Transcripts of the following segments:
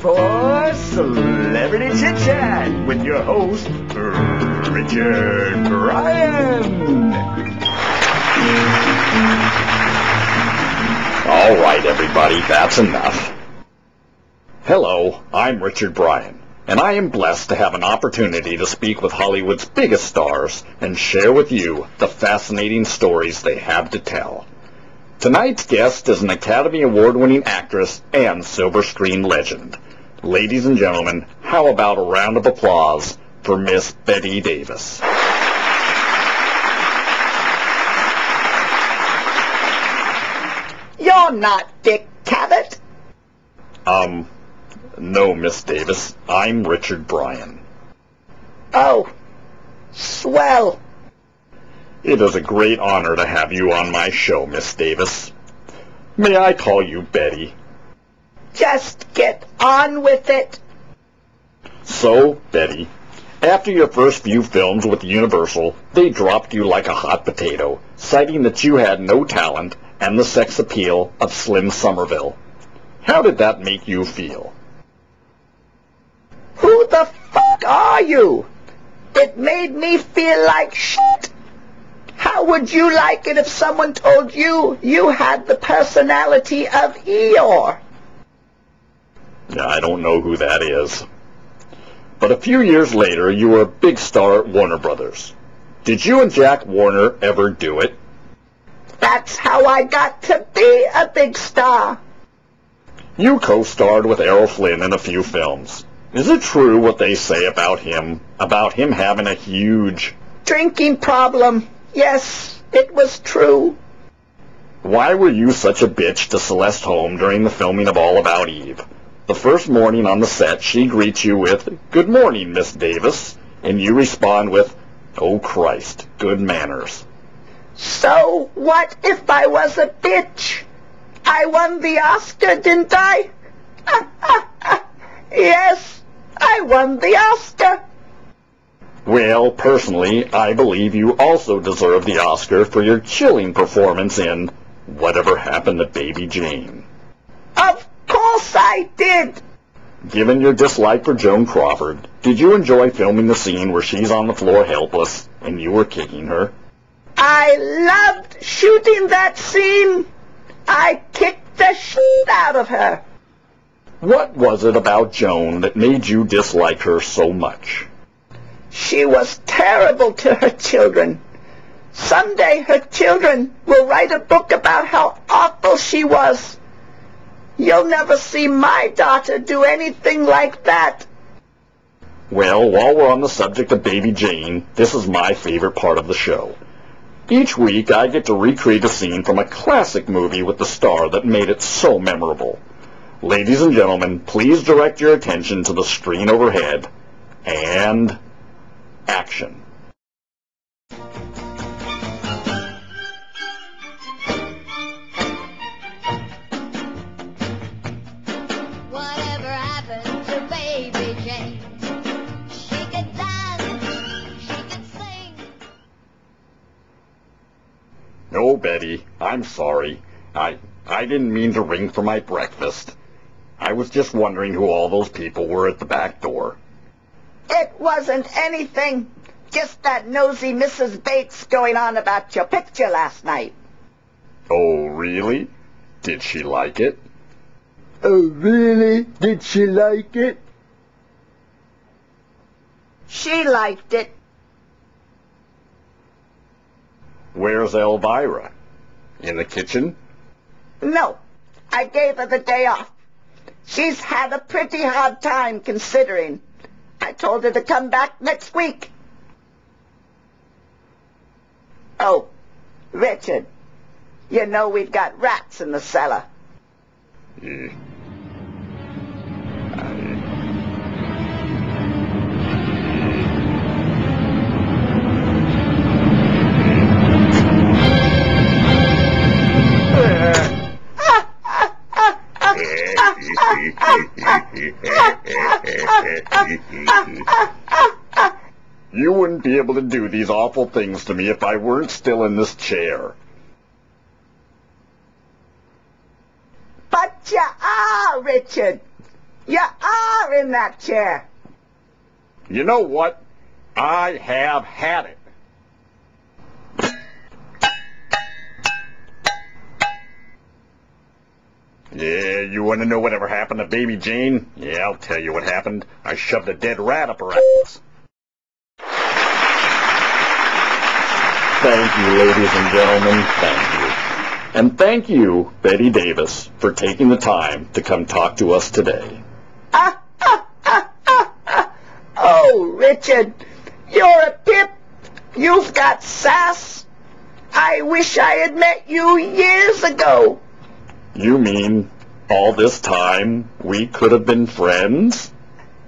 for Celebrity Chit Chat with your host, Richard Bryan. All right, everybody, that's enough. Hello, I'm Richard Bryan, and I am blessed to have an opportunity to speak with Hollywood's biggest stars and share with you the fascinating stories they have to tell. Tonight's guest is an Academy Award-winning actress and silver screen legend. Ladies and gentlemen, how about a round of applause for Miss Bette Davis? You're not Dick Cavett. No, Miss Davis. I'm Richard Bryan. Oh, swell. It is a great honor to have you on my show, Miss Davis. May I call you Betty? Just get on with it. So, Betty, after your first few films with Universal, they dropped you like a hot potato, citing that you had no talent and the sex appeal of Slim Somerville. How did that make you feel? Who the fuck are you? It made me feel like shit. How would you like it if someone told you you had the personality of Eeyore? Yeah, I don't know who that is. But a few years later, you were a big star at Warner Brothers. Did you and Jack Warner ever do it? That's how I got to be a big star. You co-starred with Errol Flynn in a few films. Is it true what they say about him having a huge drinking problem? Yes, it was true. Why were you such a bitch to Celeste Holm during the filming of All About Eve? The first morning on the set, she greets you with, "Good morning, Miss Davis," and you respond with, "Oh Christ, good manners." So what if I was a bitch? I won the Oscar, didn't I? Yes, I won the Oscar. Well, personally, I believe you also deserve the Oscar for your chilling performance in Whatever Happened to Baby Jane. Of course I did. Given your dislike for Joan Crawford, did you enjoy filming the scene where she's on the floor helpless and you were kicking her? I loved shooting that scene. I kicked the shit out of her. What was it about Joan that made you dislike her so much? She was terrible to her children. Someday her children will write a book about how awful she was. You'll never see my daughter do anything like that. Well, while we're on the subject of Baby Jane, this is my favorite part of the show. Each week I get to recreate a scene from a classic movie with the star that made it so memorable. Ladies and gentlemen, please direct your attention to the screen overhead, and action. Whatever happened to Baby Jane? She could dance, she could sing. No, Betty, I'm sorry. I didn't mean to ring for my breakfast. I was just wondering who all those people were at the back door. It wasn't anything. Just that nosy Mrs. Bates going on about your picture last night. Oh, really? Did she like it? Oh, really? Did she like it? She liked it. Where's Elvira? In the kitchen? No, I gave her the day off. She's had a pretty hard time considering. I told her to come back next week. Oh, Richard, you know we've got rats in the cellar. Yeah. You wouldn't be able to do these awful things to me if I weren't still in this chair. But you are, Richard. You are in that chair. You know what? I have had it. Yeah, you want to know whatever happened to Baby Jane? Yeah, I'll tell you what happened. I shoved a dead rat up her ass. Thank you, ladies and gentlemen. Thank you. And thank you, Betty Davis, for taking the time to come talk to us today. Oh, Richard, you're a pip. You've got sass. I wish I had met you years ago. You mean all this time we could have been friends?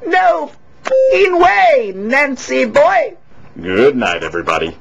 No f***ing way, Nancy boy. Good night, everybody.